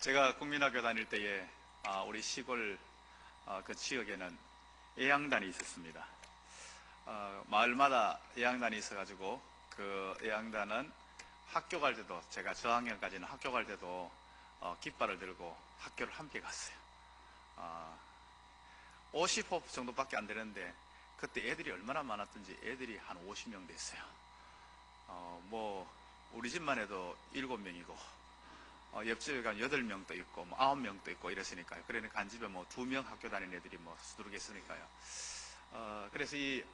제가 국민학교 다닐 때에 우리 시골 그 지역에는 예양단이 있었습니다. 마을마다 예양단이 있어가지고 그 예양단은 학교 갈 때도, 제가 저학년까지는 학교 갈 때도 깃발을 들고 학교를 함께 갔어요. 50호 정도밖에 안 되는데 그때 애들이 얼마나 많았던지 애들이 한 50명 됐어요. 우리 집만 해도 7명이고 옆집에 가면 8명도 있고 9명도 있고 이랬으니까요. 그러니까 한 집에 2명 학교 다니는 애들이 수두룩했으니까요. 그래서 이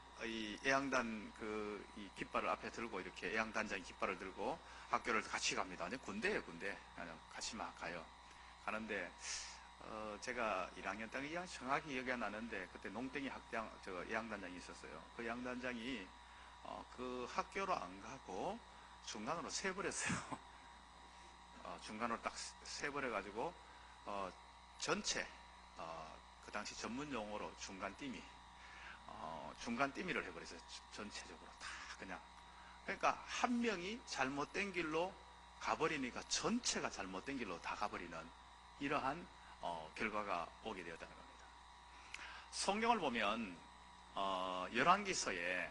예양단 이 깃발을 앞에 들고, 이렇게 예양단장이 깃발을 들고 학교를 같이 갑니다. 완전 군대예요, 군대. 그냥 같이 막 가요. 가는데 제가 1학년 때 2학년 정확히 기억이 안 나는데, 그때 농땡이 예양단장이 있었어요. 그 예양단장이 그 학교로 안 가고 중간으로 세버렸어요. 중간으로 딱 세버려가지고 전체 그 당시 전문 용어로 중간띠미를 해버렸어요. 전체적으로 다 그냥. 그러니까 한 명이 잘못된 길로 가버리니까 전체가 잘못된 길로 다 가버리는 이러한 결과가 오게 되었다는 겁니다. 성경을 보면 열왕기서에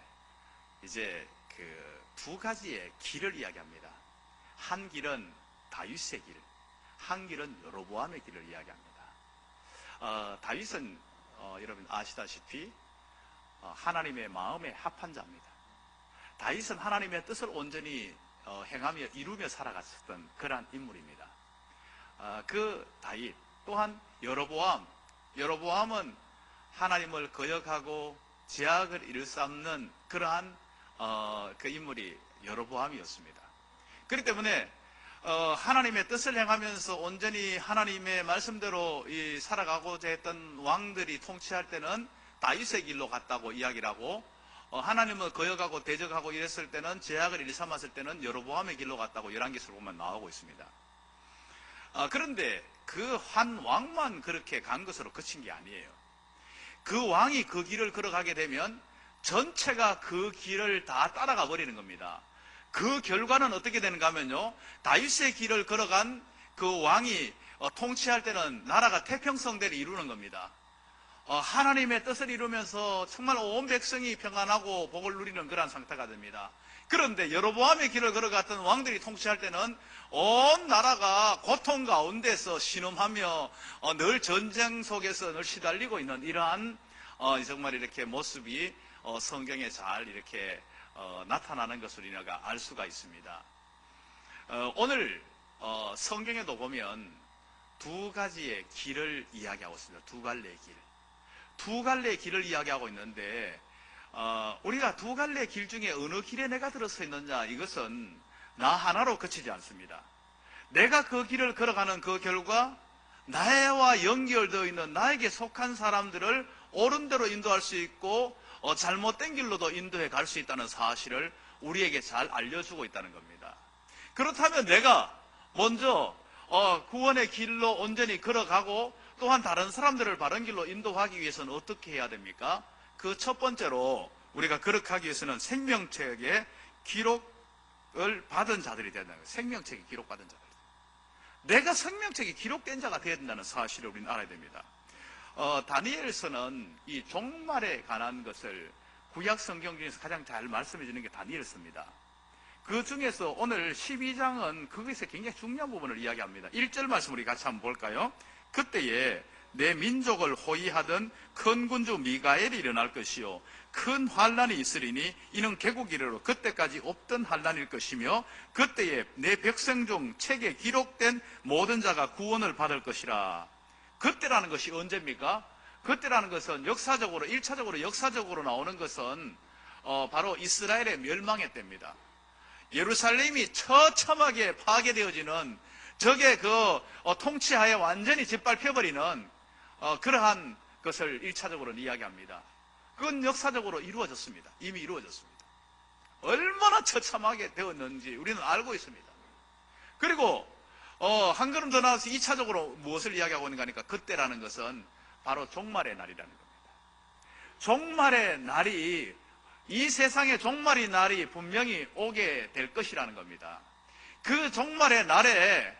이제 그 2가지의 길을 이야기합니다. 한 길은 다윗의 길, 한 길은 여로보암의 길을 이야기합니다. 다윗은 여러분 아시다시피 하나님의 마음에 합한 자입니다. 다윗은 하나님의 뜻을 온전히 행하며 이루며 살아갔었던 그러한 인물입니다. 그 다윗 또한 여로보암은 하나님을 거역하고 제약을 일삼는 그러한 그 인물이 여로보암이었습니다. 그렇기 때문에 하나님의 뜻을 행하면서 온전히 하나님의 말씀대로 살아가고자 했던 왕들이 통치할 때는 다윗의 길로 갔다고 이야기를 하고, 하나님을 거역하고 대적하고 이랬을 때는, 제약을 일삼았을 때는 여로보암의 길로 갔다고 열왕기서를 보면 나오고 있습니다. 그런데 그 한 왕만 그렇게 간 것으로 그친 게 아니에요. 그 왕이 그 길을 걸어가게 되면 전체가 그 길을 다 따라가 버리는 겁니다. 그 결과는 어떻게 되는가 하면요, 다윗의 길을 걸어간 그 왕이 통치할 때는 나라가 태평성대를 이루는 겁니다. 하나님의 뜻을 이루면서 정말 온 백성이 평안하고 복을 누리는 그런 상태가 됩니다. 그런데 여로보암의 길을 걸어갔던 왕들이 통치할 때는 온 나라가 고통 가운데서 신음하며 늘 전쟁 속에서 늘 시달리고 있는 이러한 정말 이렇게 모습이 성경에 잘 이렇게 나타나는 것을 우리가 알 수가 있습니다. 오늘 성경에도 보면 2가지의 길을 이야기하고 있습니다. 2갈래의 길. 2갈래의 길을 이야기하고 있는데, 우리가 2갈래의 길 중에 어느 길에 내가 들어서 있느냐, 이것은 나 하나로 그치지 않습니다. 내가 그 길을 걸어가는 그 결과 나와 연결되어 있는 나에게 속한 사람들을 옳은 대로 인도할 수 있고 잘못된 길로도 인도해 갈 수 있다는 사실을 우리에게 잘 알려주고 있다는 겁니다. 그렇다면 내가 먼저 구원의 길로 온전히 걸어가고 또한 다른 사람들을 바른 길로 인도하기 위해서는 어떻게 해야 됩니까? 그 첫 번째로 우리가 그렇게 하기 위해서는 생명책에 기록을 받은 자들이 된다는 거예요. 생명책에 기록받은 자들. 내가 생명책에 기록된 자가 되어야 된다는 사실을 우리는 알아야 됩니다. 다니엘서는 이 종말에 관한 것을 구약 성경 중에서 가장 잘 말씀해 주는 게 다니엘서입니다. 그 중에서 오늘 12장은 거기서 굉장히 중요한 부분을 이야기합니다. 1절 말씀 우리 같이 한번 볼까요? 그때에 내 민족을 호위하던 큰 군주 미가엘이 일어날 것이요 큰 환란이 있으리니 이는 개국 이래로 그때까지 없던 환란일 것이며 그때에 내 백성 중 책에 기록된 모든 자가 구원을 받을 것이라. 그때라는 것이 언제입니까? 그때라는 것은 역사적으로 1차적으로 역사적으로 나오는 것은 바로 이스라엘의 멸망의 때입니다. 예루살렘이 처참하게 파괴되어지는 적의 통치하에 완전히 짓밟혀버리는 그러한 것을 1차적으로 이야기합니다. 그건 역사적으로 이루어졌습니다. 이미 이루어졌습니다. 얼마나 처참하게 되었는지 우리는 알고 있습니다. 그리고 한 걸음 더 나아가서 2차적으로 무엇을 이야기하고 있는가 하니까 그때라는 것은 바로 종말의 날이라는 겁니다. 종말의 날이, 이 세상의 종말의 날이 분명히 오게 될 것이라는 겁니다. 그 종말의 날에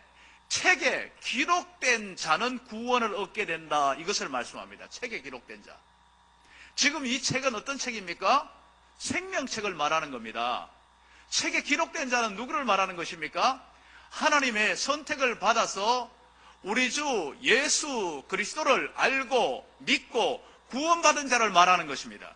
책에 기록된 자는 구원을 얻게 된다, 이것을 말씀합니다. 책에 기록된 자. 지금 이 책은 어떤 책입니까? 생명책을 말하는 겁니다. 책에 기록된 자는 누구를 말하는 것입니까? 하나님의 선택을 받아서 우리 주 예수 그리스도를 알고 믿고 구원받은 자를 말하는 것입니다.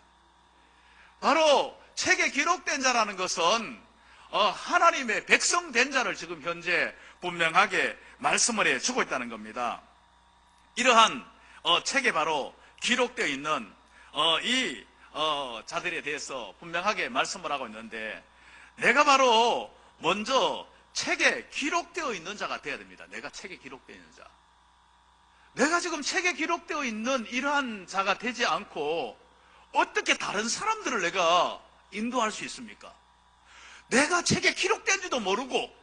바로 책에 기록된 자라는 것은 하나님의 백성된 자를 지금 현재 분명하게 말씀을 해주고 있다는 겁니다. 이러한 책에 바로 기록되어 있는 이 자들에 대해서 분명하게 말씀을 하고 있는데, 내가 바로 먼저 책에 기록되어 있는 자가 되어야 됩니다. 내가 책에 기록되어 있는 자. 내가 지금 책에 기록되어 있는 이러한 자가 되지 않고 어떻게 다른 사람들을 내가 인도할 수 있습니까? 내가 책에 기록된지도 모르고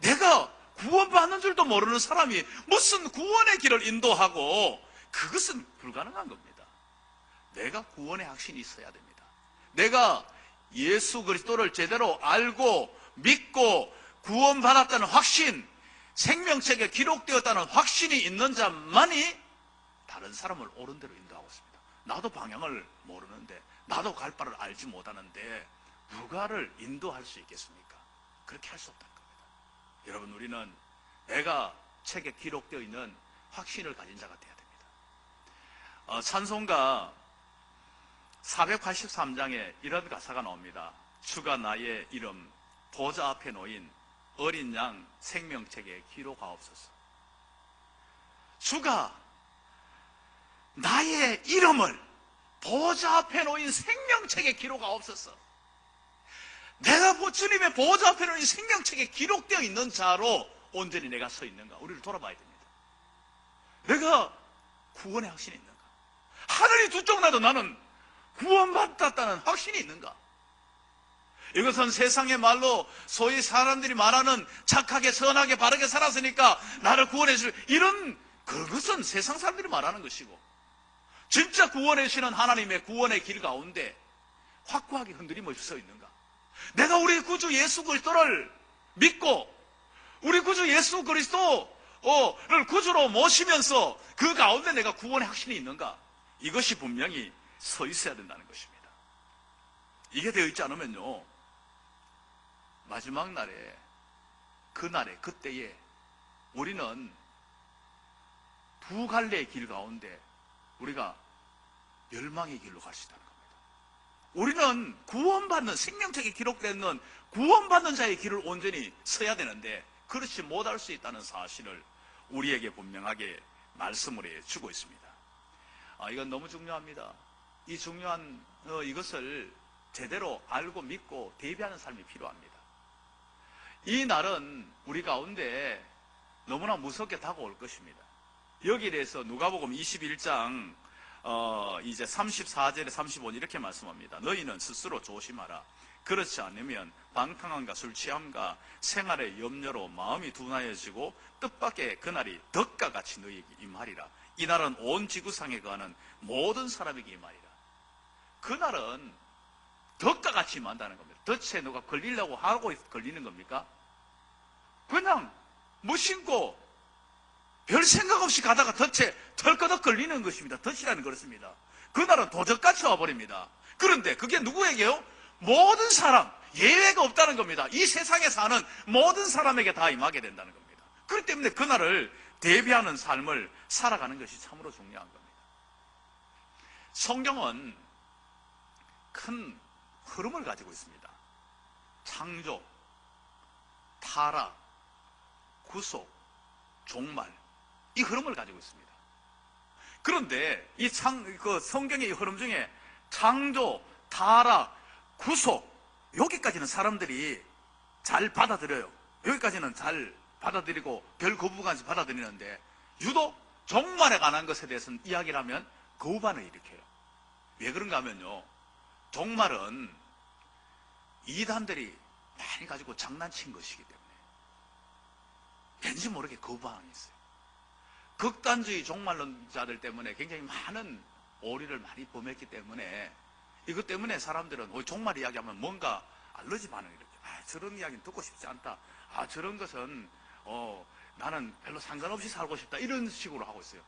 내가 구원받는 줄도 모르는 사람이 무슨 구원의 길을 인도하고, 그것은 불가능한 겁니다. 내가 구원의 확신이 있어야 됩니다. 내가 예수 그리스도를 제대로 알고 믿고 구원받았다는 확신, 생명책에 기록되었다는 확신이 있는 자만이 다른 사람을 옳은 대로 인도하고 있습니다. 나도 방향을 모르는데, 나도 갈 바를 알지 못하는데 누가를 인도할 수 있겠습니까? 그렇게 할 수 없다는 겁니다. 여러분, 우리는 내가 책에 기록되어 있는 확신을 가진 자가 되어야 됩니다. 찬송가 483장에 이런 가사가 나옵니다. 주가 나의 이름 보좌 앞에 놓인 어린 양 생명책에 기록하옵소서. 주가 나의 이름을 보좌 앞에 놓인 생명책에 기록하옵소서. 내가 주님의 보좌 앞에 놓인 생명책에 기록되어 있는 자로 온전히 내가 서 있는가? 우리를 돌아봐야 됩니다. 내가 구원의 확신이 있는가? 하늘이 두 쪽 나도 나는 구원받았다는 확신이 있는가? 이것은 세상의 말로 소위 사람들이 말하는 착하게 선하게 바르게 살았으니까 나를 구원해 줄, 이런, 그것은 세상 사람들이 말하는 것이고, 진짜 구원해 주시는 하나님의 구원의 길 가운데 확고하게 흔들림 없이 서 있는가? 내가 우리 구주 예수 그리스도를 믿고 우리 구주 예수 그리스도를 구주로 모시면서 그 가운데 내가 구원의 확신이 있는가? 이것이 분명히 서 있어야 된다는 것입니다. 이게 되어 있지 않으면요, 마지막 날에, 그날에, 그때에 우리는 두 갈래의 길 가운데 우리가 멸망의 길로 갈 수 있다는 겁니다. 우리는 구원받는, 생명책에 기록되는 구원받는 자의 길을 온전히 서야 되는데 그렇지 못할 수 있다는 사실을 우리에게 분명하게 말씀을 해주고 있습니다. 이건 너무 중요합니다. 이 중요한 이것을 제대로 알고 믿고 대비하는 삶이 필요합니다. 이 날은 우리 가운데 너무나 무섭게 다가올 것입니다. 여기에 대해서 누가복음 21장 이제 34절에 35절 이렇게 말씀합니다. 너희는 스스로 조심하라. 그렇지 않으면 방탕함과 술 취함과 생활의 염려로 마음이 둔하여지고 뜻밖의 그날이 덫과 같이 너희에게 임하리라. 이날은 온 지구상에 거하는 모든 사람에게 임하리라. 그날은 덫과 같이 임한다는 겁니다. 덫에 누가 걸리려고 하고 걸리는 겁니까? 그냥 무심코 별 생각 없이 가다가 덫에 털커덕 걸리는 것입니다. 덫이라는 그렇습니다. 그날은 도적같이 와버립니다. 그런데 그게 누구에게요? 모든 사람, 예외가 없다는 겁니다. 이 세상에 사는 모든 사람에게 다 임하게 된다는 겁니다. 그렇기 때문에 그날을 대비하는 삶을 살아가는 것이 참으로 중요한 겁니다. 성경은 큰 흐름을 가지고 있습니다. 창조, 타락, 구속, 종말, 이 흐름을 가지고 있습니다. 그런데 이 성경의 이 흐름 중에 창조, 타락, 구속, 여기까지는 사람들이 잘 받아들여요. 여기까지는 잘 받아들이고 별 거부감 없이 받아들이는데, 유독 종말에 관한 것에 대해서는 이야기를 하면 거부반을 일으켜요. 왜 그런가 하면요, 종말은 이단들이 많이 가지고 장난친 것이기 때문에 왠지 모르게 거부반응이 있어요. 극단주의 종말론자들 때문에 굉장히 많은 오류를 많이 범했기 때문에, 이것 때문에 사람들은 종말 이야기하면 뭔가 알러지 반응을 일으켜요. 저런 이야기는 듣고 싶지 않다. 저런 것은 나는 별로 상관없이 살고 싶다 이런 식으로 하고 있어요.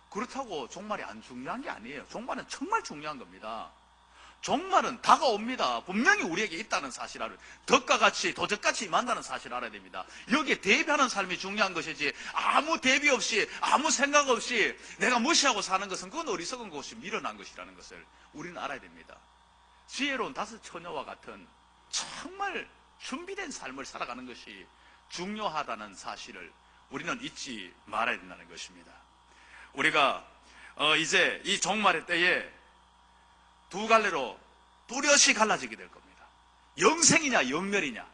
그렇다고 종말이 안 중요한 게 아니에요. 종말은 정말 중요한 겁니다. 종말은 다가옵니다. 분명히 우리에게 있다는 사실 알아요. 덕과 같이 도적같이 임한다는 사실을 알아야 됩니다. 여기에 대비하는 삶이 중요한 것이지, 아무 대비 없이 아무 생각 없이 내가 무시하고 사는 것은 그건 어리석은 것이 미련한 것이라는 것을 우리는 알아야 됩니다. 지혜로운 다섯 처녀와 같은 정말 준비된 삶을 살아가는 것이 중요하다는 사실을 우리는 잊지 말아야 된다는 것입니다. 우리가 이제 이 종말의 때에 두 갈래로 뚜렷이 갈라지게 될 겁니다. 영생이냐 영멸이냐.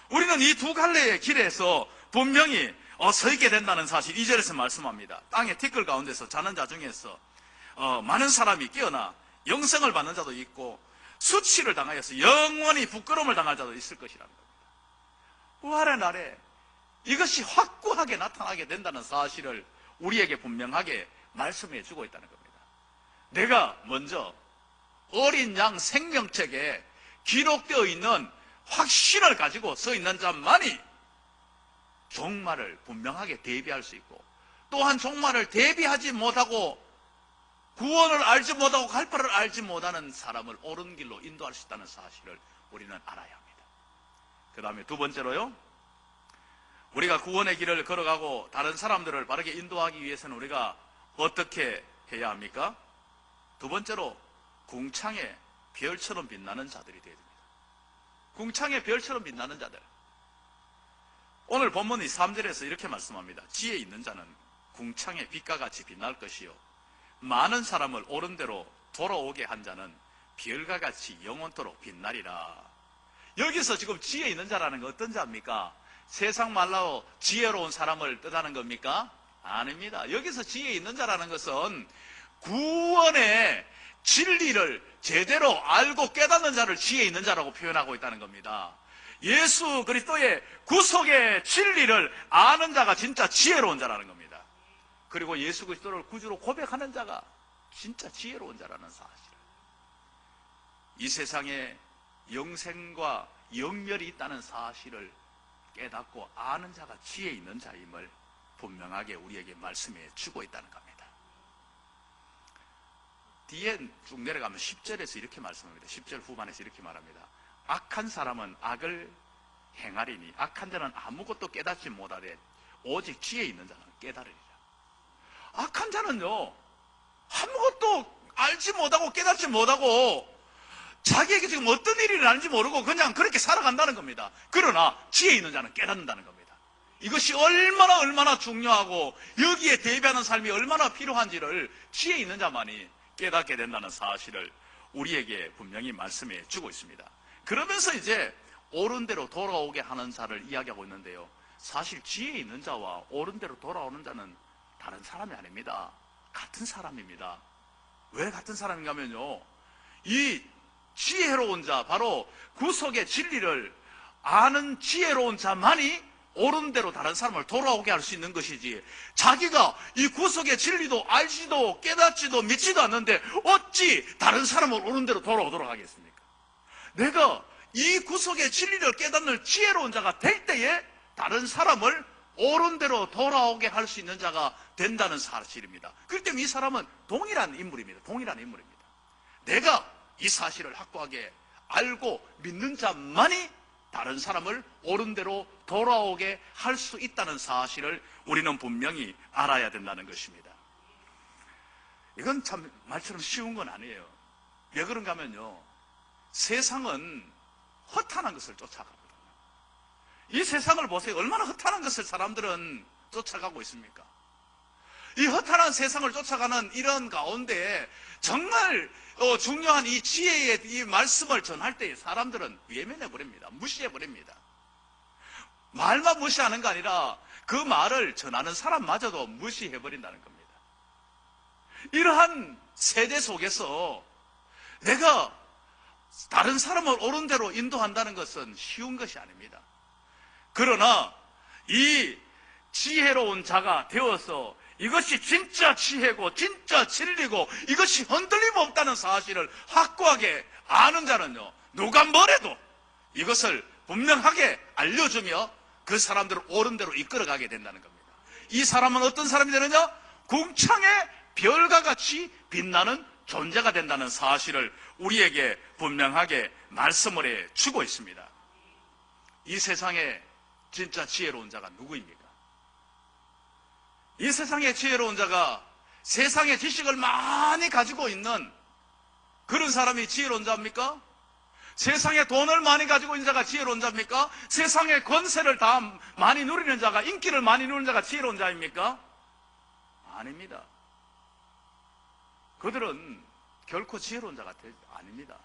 우리는 이 두 갈래의 길에서 분명히 서 있게 된다는 사실 2절에서 말씀합니다. 땅의 티끌 가운데서 자는 자 중에서 많은 사람이 깨어나 영생을 받는 자도 있고 수치를 당하여서 영원히 부끄러움을 당할 자도 있을 것이라는 겁니다. 부활의 날에 이것이 확고하게 나타나게 된다는 사실을 우리에게 분명하게 말씀해 주고 있다는 겁니다. 내가 먼저 어린 양 생명책에 기록되어 있는 확신을 가지고 서 있는 자만이 종말을 분명하게 대비할 수 있고, 또한 종말을 대비하지 못하고 구원을 알지 못하고 갈바를 알지 못하는 사람을 옳은 길로 인도할 수 있다는 사실을 우리는 알아야 합니다. 그 다음에 두 번째로요, 우리가 구원의 길을 걸어가고 다른 사람들을 바르게 인도하기 위해서는 우리가 어떻게 해야 합니까? 두 번째로 궁창에 별처럼 빛나는 자들이 되어야 됩니다. 궁창에 별처럼 빛나는 자들. 오늘 본문 이 3절에서 이렇게 말씀합니다. 지혜 있는 자는 궁창의 빛과 같이 빛날 것이요, 많은 사람을 옳은 대로 돌아오게 한 자는 별과 같이 영원토록 빛나리라. 여기서 지금 지혜 있는 자라는 건 어떤 자입니까? 세상 말로 지혜로운 사람을 뜻하는 겁니까? 아닙니다. 여기서 지혜 있는 자라는 것은 구원의 진리를 제대로 알고 깨닫는 자를 지혜 있는 자라고 표현하고 있다는 겁니다. 예수 그리스도의 구속의 진리를 아는 자가 진짜 지혜로운 자라는 겁니다. 그리고 예수 그리스도를 구주로 고백하는 자가 진짜 지혜로운 자라는 사실. 이 세상에 영생과 영멸이 있다는 사실을 깨닫고 아는 자가 지혜 있는 자임을 분명하게 우리에게 말씀해 주고 있다는 겁니다. 뒤에 쭉 내려가면 10절에서 이렇게 말씀합니다. 10절 후반에서 이렇게 말합니다. 악한 사람은 악을 행하리니 악한 자는 아무것도 깨닫지 못하되 오직 지혜 있는 자는 깨달으리라. 악한 자는요, 아무것도 알지 못하고 깨닫지 못하고 자기에게 지금 어떤 일이 일어나는지 모르고 그냥 그렇게 살아간다는 겁니다. 그러나 지혜 있는 자는 깨닫는다는 겁니다. 이것이 얼마나 중요하고 여기에 대비하는 삶이 얼마나 필요한지를 지혜 있는 자만이 깨닫게 된다는 사실을 우리에게 분명히 말씀해 주고 있습니다. 그러면서 이제 옳은 대로 돌아오게 하는 자를 이야기하고 있는데요, 사실 지혜 있는 자와 옳은 대로 돌아오는 자는 다른 사람이 아닙니다. 같은 사람입니다. 왜 같은 사람인가 하면요, 이 지혜로운 자, 바로 구속의 진리를 아는 지혜로운 자만이 옳은 대로 다른 사람을 돌아오게 할 수 있는 것이지, 자기가 이 구속의 진리도 알지도 깨닫지도 믿지도 않는데 어찌 다른 사람을 옳은 대로 돌아오도록 하겠습니까? 내가 이 구속의 진리를 깨닫는 지혜로운 자가 될 때에 다른 사람을 옳은 대로 돌아오게 할 수 있는 자가 된다는 사실입니다. 그렇기 때문에 이 사람은 동일한 인물입니다. 동일한 인물입니다. 내가 이 사실을 확고하게 알고 믿는 자만이 다른 사람을 옳은 대로 돌아오게 할 수 있다는 사실을 우리는 분명히 알아야 된다는 것입니다. 이건 참 말처럼 쉬운 건 아니에요. 왜 그런가 하면요, 세상은 허탄한 것을 쫓아가거든요. 이 세상을 보세요. 얼마나 허탄한 것을 사람들은 쫓아가고 있습니까? 이 허탄한 세상을 쫓아가는 이런 가운데 정말 중요한 이 지혜의 이 말씀을 전할 때 사람들은 외면해버립니다. 무시해버립니다. 말만 무시하는 게 아니라 그 말을 전하는 사람마저도 무시해버린다는 겁니다. 이러한 세대 속에서 내가 다른 사람을 옳은 대로 인도한다는 것은 쉬운 것이 아닙니다. 그러나 이 지혜로운 자가 되어서 이것이 진짜 지혜고 진짜 진리고 이것이 흔들림 없다는 사실을 확고하게 아는 자는요, 누가 뭐래도 이것을 분명하게 알려주며 그 사람들을 옳은 대로 이끌어가게 된다는 겁니다. 이 사람은 어떤 사람이 되느냐? 궁창의 별과 같이 빛나는 존재가 된다는 사실을 우리에게 분명하게 말씀을 해 주고 있습니다. 이 세상에 진짜 지혜로운 자가 누구입니까? 이 세상에 지혜로운 자가 세상의 지식을 많이 가지고 있는 그런 사람이 지혜로운 자입니까? 세상에 돈을 많이 가지고 있는 자가 지혜로운 자입니까? 세상의 권세를 다 많이 누리는 자가, 인기를 많이 누리는 자가 지혜로운 자입니까? 아닙니다. 그들은 결코 지혜로운 자가 아닙니다.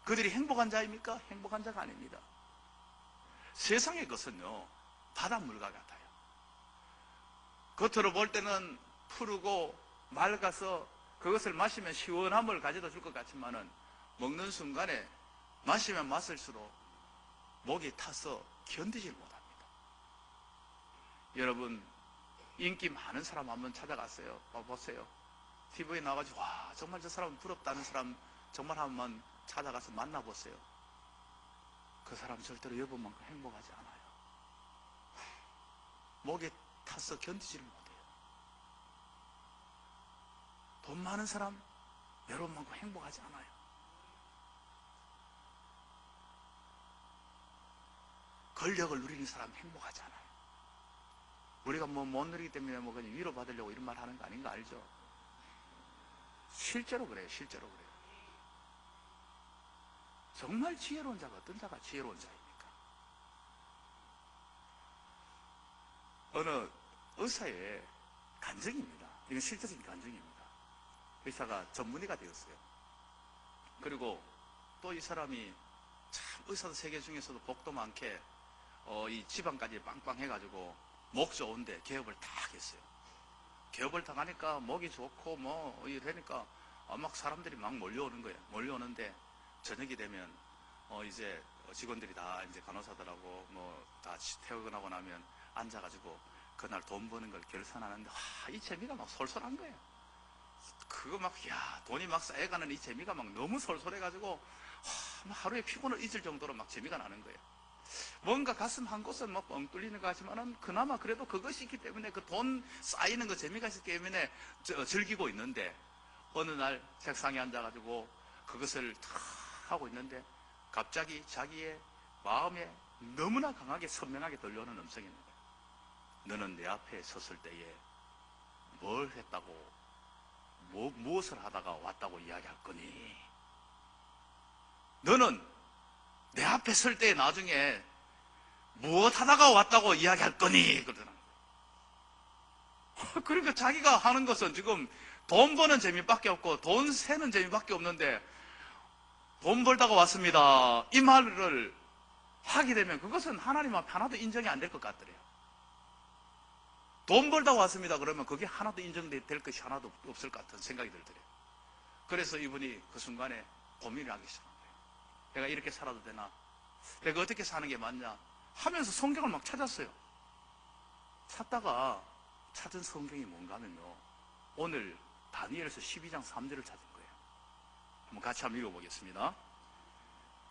그들이 행복한 자입니까? 행복한 자가 아닙니다. 세상의 것은요, 바닷물과 같아요. 겉으로 볼 때는 푸르고 맑아서 그것을 마시면 시원함을 가져다 줄 것 같지만은 먹는 순간에 마시면 마실수록 목이 타서 견디질 못합니다. 여러분, 인기 많은 사람 한번 찾아갔어요. 보세요. TV에 나와가지고 와, 정말 저 사람은 부럽다는 사람 정말 한번 찾아가서 만나보세요. 그 사람 절대로 여러분만큼 행복하지 않아요. 목에 타서 견디지를 못해요. 돈 많은 사람 여러분만큼 행복하지 않아요. 권력을 누리는 사람 행복하지 않아요. 우리가 뭐 못 누리기 때문에 뭐 그냥 위로받으려고 이런 말 하는 거 아닌 거 알죠? 실제로 그래요. 실제로 그래요. 정말 지혜로운 자가 어떤 자가 지혜로운 자입니까? 어느 의사의 간증입니다. 이건 실제적인 간증입니다. 의사가 전문의가 되었어요. 그리고 또 이 사람이 참 의사도 세계 중에서도 복도 많게 이 지방까지 빵빵 해가지고 목 좋은데 개업을 딱 했어요. 개업을 딱 하니까 목이 좋고 뭐 이러니까 막 사람들이 막 몰려오는 거예요. 몰려오는데 저녁이 되면 이제 직원들이 다 이제 간호사들하고 뭐 다 퇴근하고 나면 앉아가지고 그날 돈 버는 걸 결산하는데 와, 이 재미가 막 솔솔한 거예요. 그거 막 돈이 막 쌓여가는 이 재미가 막 너무 솔솔해가지고 막 하루에 피곤을 잊을 정도로 막 재미가 나는 거예요. 뭔가 가슴 한 곳은 막 뻥 뚫리는 것 같지만은 그나마 그래도 그것이 있기 때문에 그 돈 쌓이는 그 재미가 있기 때문에 즐기고 있는데 어느 날 책상에 앉아가지고 그것을 탁 하고 있는데 갑자기 자기의 마음에 너무나 강하게 선명하게 들려오는 음성이 있는 거예요. 너는 내 앞에 섰을 때에 뭘 했다고 무엇을 하다가 왔다고 이야기할 거니? 너는 내 앞에 설 때 나중에 무엇 하다가 왔다고 이야기할 거니? 그러더라고요. 그러니까 자기가 하는 것은 지금 돈 버는 재미밖에 없고 돈 세는 재미밖에 없는데 돈 벌다가 왔습니다. 이 말을 하게 되면 그것은 하나님 앞에 하나도 인정이 안 될 것 같더래요. 돈 벌다가 왔습니다. 그러면 그게 하나도 인정될 것이 하나도 없을 것 같은 생각이 들더래요. 그래서 이분이 그 순간에 고민을 하기 시작한 거예요. 내가 이렇게 살아도 되나? 내가 어떻게 사는 게 맞냐? 하면서 성경을 막 찾았어요. 찾다가 찾은 성경이 뭔가 하면요, 오늘 다니엘서 12장 3절을 찾은 거예요. 한번 같이 한번 읽어보겠습니다.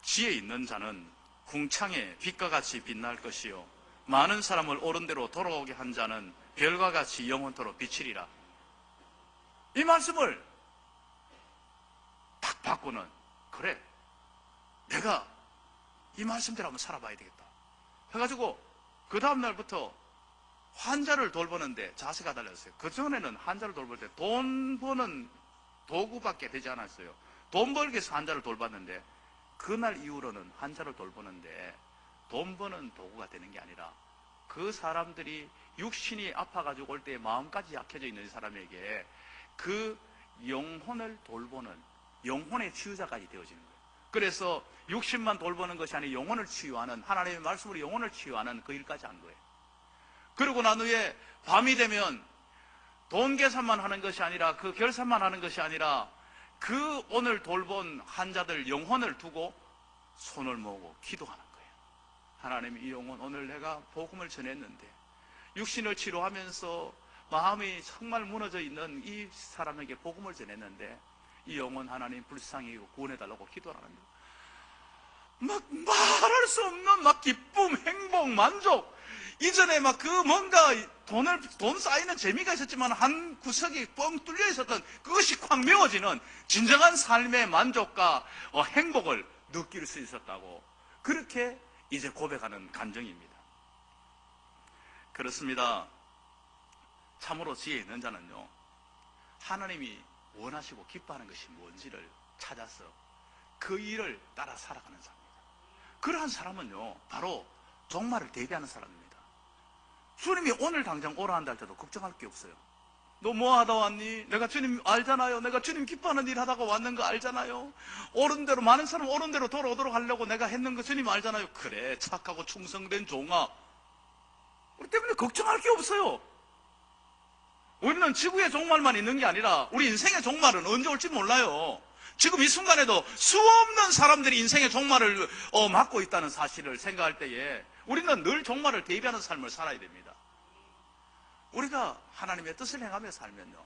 지혜 있는 자는 궁창에 빛과 같이 빛날 것이요 많은 사람을 옳은 대로 돌아오게 한 자는 별과 같이 영원토록 비치리라. 이 말씀을 딱 받고는 그래, 내가 이 말씀대로 한번 살아봐야 되겠다 해가지고 그 다음 날부터 환자를 돌보는데 자세가 달랐어요. 그전에는 환자를 돌볼 때 돈 버는 도구밖에 되지 않았어요. 돈 벌기 위해서 환자를 돌봤는데 그날 이후로는 환자를 돌보는데 돈 버는 도구가 되는 게 아니라 그 사람들이 육신이 아파가지고 올 때 마음까지 약해져 있는 사람에게 그 영혼을 돌보는 영혼의 치유자까지 되어지는 거예요. 그래서 육신만 돌보는 것이 아니라 영혼을 치유하는, 하나님의 말씀으로 영혼을 치유하는 그 일까지 한 거예요. 그러고 난 후에 밤이 되면 돈 계산만 하는 것이 아니라, 그 결산만 하는 것이 아니라 그 오늘 돌본 환자들 영혼을 두고 손을 모으고 기도하는 거예요. 하나님, 이 영혼 오늘 내가 복음을 전했는데 육신을 치료하면서 마음이 정말 무너져 있는 이 사람에게 복음을 전했는데 이 영혼 하나님 불쌍히 구원해달라고 기도를 하는 거예요. 막 말할 수 없는 막 기쁨, 행복, 만족, 이전에 막 그 뭔가 돈 쌓이는 재미가 있었지만 한 구석이 뻥 뚫려 있었던 그것이 확 메워지는 진정한 삶의 만족과 행복을 느낄 수 있었다고, 그렇게 이제 고백하는 간증입니다. 그렇습니다. 참으로 지혜 있는 자는요, 하나님이 원하시고 기뻐하는 것이 뭔지를 찾아서 그 일을 따라 살아가는 사람입니다. 그러한 사람은요, 바로 종말을 대비하는 사람입니다. 주님이 오늘 당장 오라 한다 할 때도 걱정할 게 없어요. 너 뭐 하다 왔니? 내가 주님 알잖아요. 내가 주님 기뻐하는 일 하다가 왔는 거 알잖아요. 옳은 대로, 많은 사람 옳은 대로 돌아오도록 하려고 내가 했는 거 주님 알잖아요. 그래, 착하고 충성된 종아. 우리 때문에 걱정할 게 없어요. 우리는 지구의 종말만 있는 게 아니라 우리 인생의 종말은 언제 올지 몰라요. 지금 이 순간에도 수없는 사람들이 인생의 종말을 맞고 있다는 사실을 생각할 때에 우리는 늘 종말을 대비하는 삶을 살아야 됩니다. 우리가 하나님의 뜻을 행하며 살면요,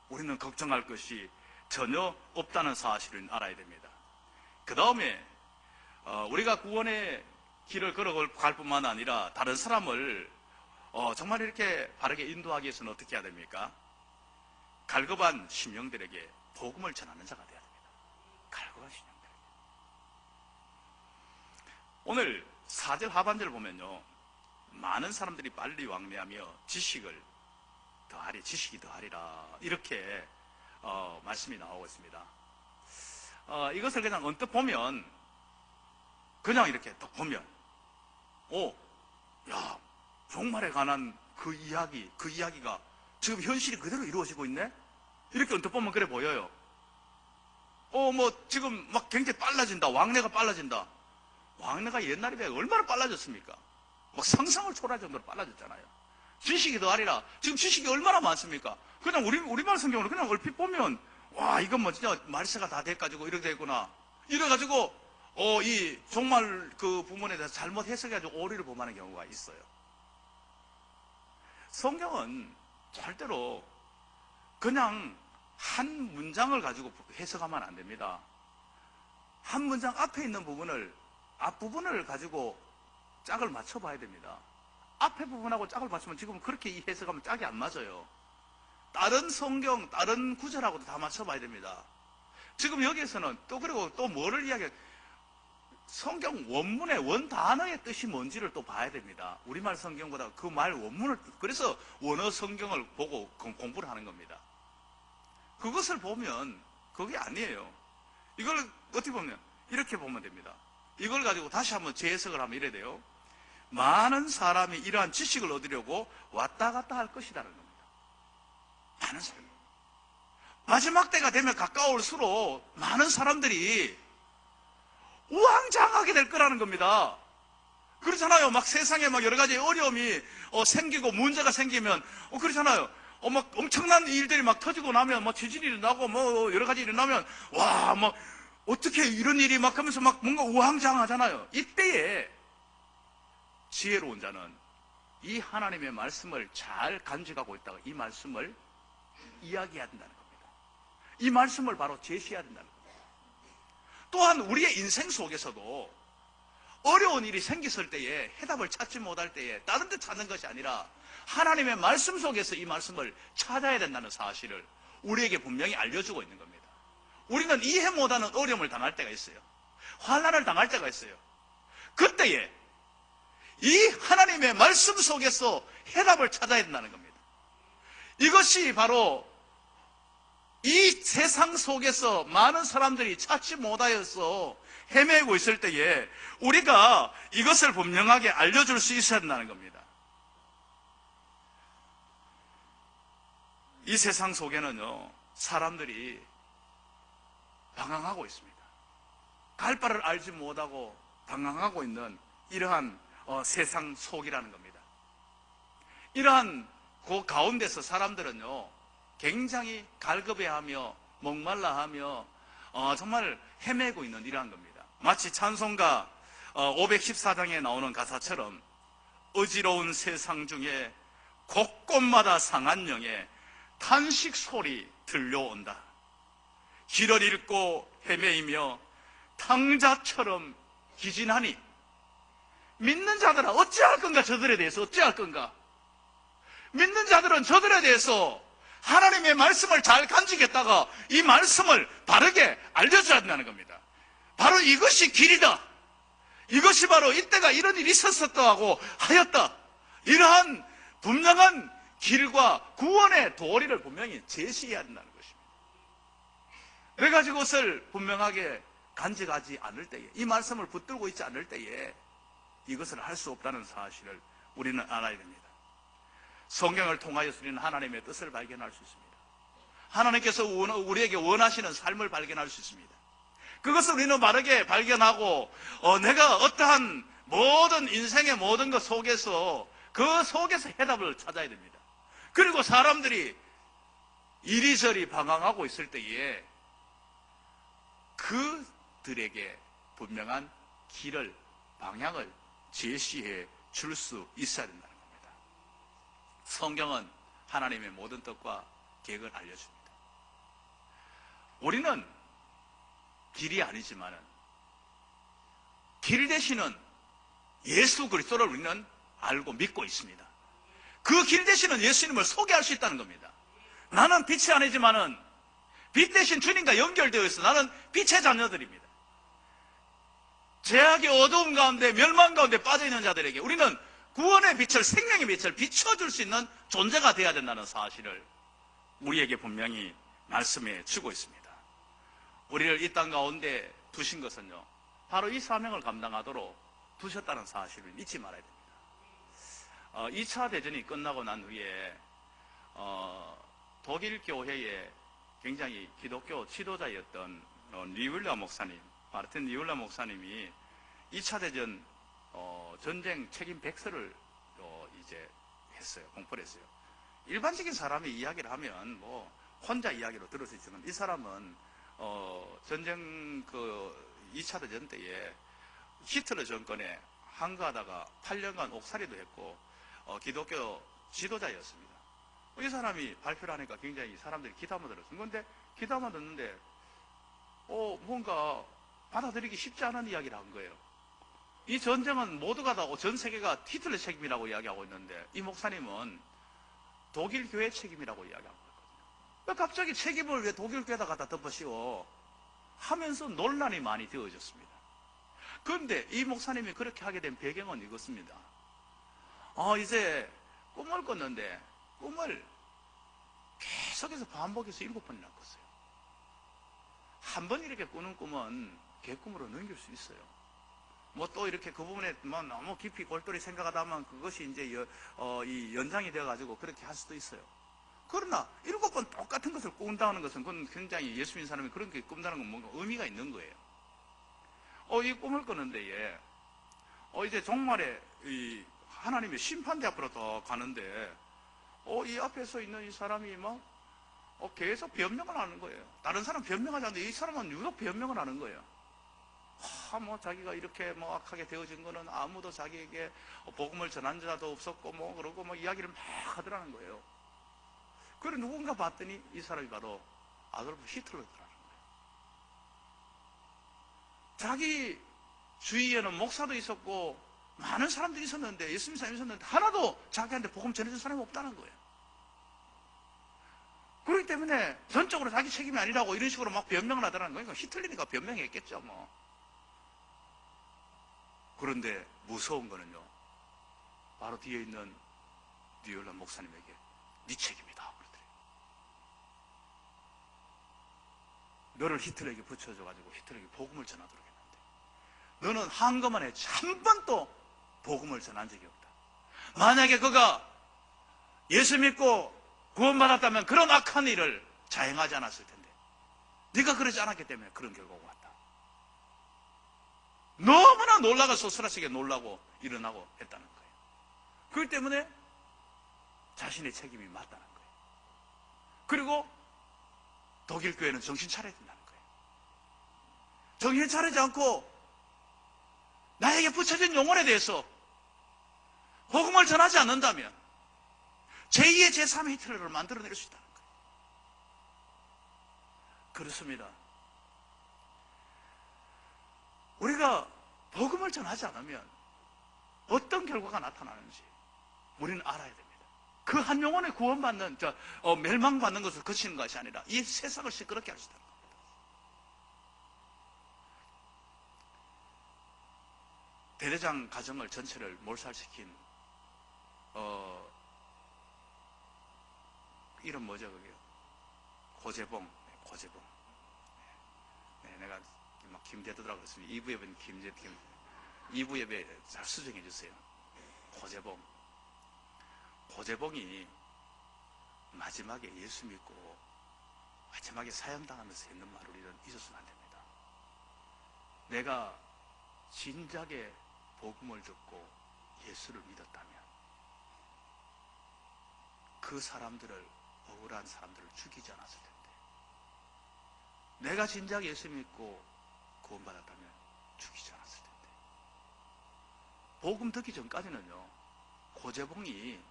우리는 걱정할 것이 전혀 없다는 사실을 알아야 됩니다. 그 다음에 우리가 구원의 길을 걸어갈 뿐만 아니라 다른 사람을 정말 이렇게 바르게 인도하기 위해서는 어떻게 해야 됩니까? 갈급한 심령들에게 복음을 전하는 자가 되어야 됩니다. 갈급한 심령들에게. 오늘 4절 하반절을 보면요, 많은 사람들이 빨리 왕래하며 지식이 더하리라, 이렇게 말씀이 나오고 있습니다. 이것을 그냥 언뜻 보면, 그냥 이렇게 딱 보면, 야, 종말에 관한 그 이야기가 지금 현실이 그대로 이루어지고 있네? 이렇게 언뜻 보면 그래 보여요. 지금 막 굉장히 빨라진다. 왕래가 빨라진다. 왕래가 옛날에 비해 얼마나 빨라졌습니까? 막 상상을 초월할 정도로 빨라졌잖아요. 지식이 더하리라. 지금 지식이 얼마나 많습니까? 그냥 우리말 성경으로 그냥 얼핏 보면, 와, 이건 뭐 진짜 말세가 다 돼가지고 이렇게 됐구나. 이래가지고, 이 종말 그 부분에 대해서 잘못 해석해가지고 오류를 범하는 경우가 있어요. 성경은 절대로 그냥 한 문장을 가지고 해석하면 안 됩니다. 한 문장 앞에 있는 부분을, 앞부분을 가지고 짝을 맞춰봐야 됩니다. 앞에 부분하고 짝을 맞추면 지금 그렇게 해석하면 짝이 안 맞아요. 다른 성경, 다른 구절하고도 다 맞춰봐야 됩니다. 지금 여기에서는 또 그리고 또 뭐를 성경 원문의 원 단어의 뜻이 뭔지를 또 봐야 됩니다. 우리말 성경보다 그 말 원문을, 그래서 원어 성경을 보고 공부를 하는 겁니다. 그것을 보면 그게 아니에요. 이걸 어떻게 보면 이렇게 보면 됩니다. 이걸 가지고 다시 한번 재해석을 하면 이래야 돼요. 많은 사람이 이러한 지식을 얻으려고 왔다 갔다 할 것이라는 겁니다. 많은 사람. 마지막 때가 되면 가까울수록 많은 사람들이 우왕좌왕하게 될 거라는 겁니다. 그렇잖아요. 막 세상에 막 여러 가지 어려움이 생기고 문제가 생기면 그렇잖아요. 막 엄청난 일들이 막 터지고 나면 뭐 지진이 일어나고 뭐 여러 가지 일어나면 와, 뭐 어떻게 이런 일이 막 하면서 막 뭔가 우왕좌왕하잖아요. 이때에 지혜로운 자는 이 하나님의 말씀을 잘 간직하고 있다가 이 말씀을 이야기해야 된다는 겁니다. 이 말씀을 바로 제시해야 된다는 겁니다. 또한 우리의 인생 속에서도 어려운 일이 생겼을 때에 해답을 찾지 못할 때에 다른 데 찾는 것이 아니라 하나님의 말씀 속에서 이 말씀을 찾아야 된다는 사실을 우리에게 분명히 알려주고 있는 겁니다. 우리는 이해 못하는 어려움을 당할 때가 있어요. 환난을 당할 때가 있어요. 그때에 이 하나님의 말씀 속에서 해답을 찾아야 된다는 겁니다. 이것이 바로 이 세상 속에서 많은 사람들이 찾지 못하여서 헤매고 있을 때에 우리가 이것을 분명하게 알려줄 수 있어야 된다는 겁니다. 이 세상 속에는요, 사람들이 방황하고 있습니다. 갈 바를 알지 못하고 방황하고 있는 이러한 세상 속이라는 겁니다. 이러한 그 가운데서 사람들은요, 굉장히 갈급해하며 목말라하며 정말 헤매고 있는 이러한 겁니다. 마치 찬송가 514장에 나오는 가사처럼 어지러운 세상 중에 곳곳마다 상한 영의 탄식 소리 들려온다. 길을 잃고 헤매이며 탕자처럼 기진하니 믿는 자들아 어찌할 건가? 저들에 대해서 어찌할 건가? 믿는 자들은 저들에 대해서 하나님의 말씀을 잘 간직했다가 이 말씀을 바르게 알려줘야 된다는 겁니다. 바로 이것이 길이다. 이것이 바로 이때가 이런 일이 있었었다 하고 하였다. 이러한 분명한 길과 구원의 도리를 분명히 제시해야 된다는 것입니다. 내가 이것을 분명하게 간직하지 않을 때에, 이 말씀을 붙들고 있지 않을 때에 이것을 할 수 없다는 사실을 우리는 알아야 됩니다. 성경을 통하여서 우리는 하나님의 뜻을 발견할 수 있습니다. 하나님께서 우리에게 원하시는 삶을 발견할 수 있습니다. 그것을 우리는 바르게 발견하고 내가 어떠한 모든 인생의 모든 것 속에서 그 속에서 해답을 찾아야 됩니다. 그리고 사람들이 이리저리 방황하고 있을 때에 그들에게 분명한 길을, 방향을 제시해 줄 수 있어야 된다는 겁니다. 성경은 하나님의 모든 뜻과 계획을 알려줍니다. 우리는 길이 아니지만은 길 대신은 예수 그리스도를 우리는 알고 믿고 있습니다. 그 길 대신은 예수님을 소개할 수 있다는 겁니다. 나는 빛이 아니지만은 빛 대신 주님과 연결되어 있어. 나는 빛의 자녀들입니다. 죄악의 어두움 가운데 멸망 가운데 빠져있는 자들에게 우리는 구원의 빛을, 생명의 빛을 비춰줄 수 있는 존재가 되어야 된다는 사실을 우리에게 분명히 말씀해 주고 있습니다. 우리를 이 땅 가운데 두신 것은요, 바로 이 사명을 감당하도록 두셨다는 사실을 잊지 말아야 됩니다. 2차 대전이 끝나고 난 후에 독일 교회에 굉장히 기독교 지도자였던 니울라 목사님, 마르틴 니울라 목사님이 2차 대전 전쟁 책임 백서를 이제 했어요. 공포를 했어요. 일반적인 사람이 이야기를 하면 뭐 혼자 이야기로 들을 수 있지만 이 사람은 전쟁 2차 대전 때에 히틀러 정권에 항거하다가 8년간 옥살이도 했고 기독교 지도자였습니다. 이 사람이 발표를 하니까 굉장히 사람들이 기담아 들었어요. 그런데 기담아 듣는데 뭔가 받아들이기 쉽지 않은 이야기를 한 거예요. 이 전쟁은 모두가 다 전 세계가 히틀러 책임이라고 이야기하고 있는데 이 목사님은 독일 교회 책임이라고 이야기하고 있거든요. 갑자기 책임을 왜 독일 교회에다 갖다 덮으시오 하면서 논란이 많이 되어졌습니다. 그런데 이 목사님이 그렇게 하게 된 배경은 이것입니다. 이제 꿈을 꿨는데 꿈을 계속해서 반복해서 7번이나 꿨어요. 한 번 이렇게 꾸는 꿈은 개꿈으로 넘길 수 있어요. 뭐 또 이렇게 그 부분에 뭐 너무 깊이 골똘히 생각하다 보면 그것이 이제 이 연장이 되어가지고 그렇게 할 수도 있어요. 그러나 7번 똑같은 것을 꾼다는 것은 그건 굉장히 예수 믿는 사람이 그런 게 꾼다는 건 뭔가 의미가 있는 거예요. 이 꿈을 꾸는데 이제 종말에 이 하나님의 심판대 앞으로 더 가는데 이 앞에 서 있는 이 사람이 막 계속 변명을 하는 거예요. 다른 사람 변명하지 않는데 이 사람은 유독 변명을 하는 거예요. 뭐 자기가 이렇게 뭐 악하게 되어진 거는 아무도 자기에게 복음을 전한 자도 없었고 뭐 그러고 뭐 이야기를 막 하더라는 거예요. 그리고 누군가 봤더니 이 사람이 바로 아돌프 히틀러더라는 거예요. 자기 주위에는 목사도 있었고 많은 사람들이 있었는데 예수님 사람이 있었는데 하나도 자기한테 복음 전해준 사람이 없다는 거예요. 그렇기 때문에 전적으로 자기 책임이 아니라고 이런 식으로 막 변명을 하더라는 거예요. 히틀러니까 변명했겠죠 뭐. 그런데 무서운 거는요, 바로 뒤에 있는 니울라 목사님에게 네 책임이다 그러더래요. 너를 히틀러에게 붙여줘가지고 히틀러에게 복음을 전하도록 했는데 너는 한것만 했지 한 번도 복음을 전한 적이 없다. 만약에 그가 예수 믿고 구원받았다면 그런 악한 일을 자행하지 않았을 텐데 네가 그러지 않았기 때문에 그런 결과가 왔다. 너무나 놀라가 소스라치게 놀라고 일어나고 했다는 거예요. 그렇기 때문에 자신의 책임이 맞다는 거예요. 그리고 독일 교회는 정신 차려야 된다는 거예요. 정신 차리지 않고 나에게 붙여진 용어에 대해서 복음을 전하지 않는다면 제2의 제3의 히틀러를 만들어낼 수 있다는 거예요. 그렇습니다. 우리가 복음을 전하지 않으면 어떤 결과가 나타나는지 우리는 알아야 됩니다. 그 한 영혼의 구원받는, 멸망받는 것을 그치는 것이 아니라 이 세상을 시끄럽게 할 수 있다는 겁니다. 대대장 가정을 전체를 몰살시킨 이름 뭐죠, 그게? 고재봉. 네, 내가 막 김대도라고 했습니다. 2부예배는 2부예배 잘 수정해 주세요. 고재봉이 마지막에 예수 믿고 마지막에 사형당하면서 했는 말을 우리는 잊어서는 안 됩니다. 내가 진작에 복음을 듣고 예수를 믿었다면 그 사람들을, 억울한 사람들을 죽이지 않았을 텐데, 내가 진작 예수 믿고 구원받았다면 죽이지 않았을 텐데. 복음 듣기 전까지는요, 고재봉이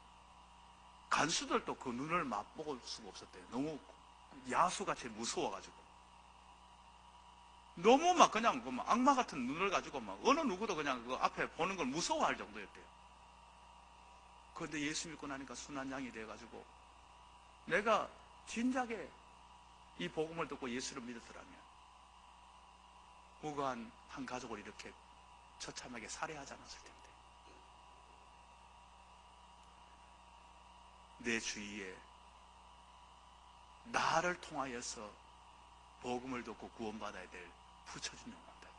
간수들도 그 눈을 맛보고 수가 없었대요. 너무 야수같이 무서워가지고. 너무 막 그냥 악마 같은 눈을 가지고 막 어느 누구도 그냥 그 앞에 보는 걸 무서워할 정도였대요. 그런데 예수 믿고 나니까 순한 양이 돼가지고, 내가 진작에 이 복음을 듣고 예수를 믿었더라면 무고한 한 가족을 이렇게 처참하게 살해하지 않았을 텐데. 내 주위에 나를 통하여서 복음을 듣고 구원받아야 될 부처진 영혼들,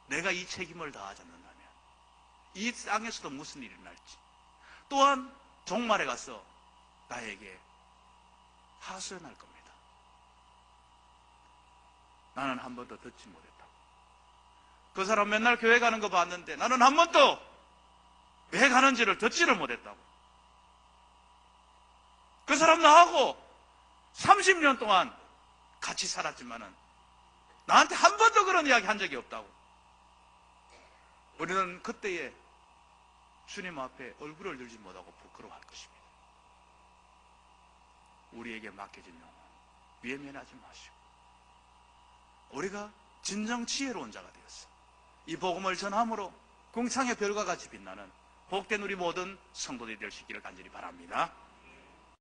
내가 이 책임을 다하지 않는다면 이 땅에서도 무슨 일이 날지, 또한 종말에 가서 나에게 하소연할 겁니다. 나는 한 번도 듣지 못했다고. 그 사람 맨날 교회 가는 거 봤는데 나는 한 번도 왜 가는지를 듣지를 못했다고. 그 사람 나하고 30년 동안 같이 살았지만은 나한테 한 번도 그런 이야기 한 적이 없다고. 우리는 그때에 주님 앞에 얼굴을 들지 못하고 부끄러워할 것입니다. 우리에게 맡겨진 영혼 외면하지 마시고, 우리가 진정 지혜로운 자가 되었어 이 복음을 전함으로 궁창의 별과 같이 빛나는 복된 우리 모든 성도들이 될 수 있기를 간절히 바랍니다.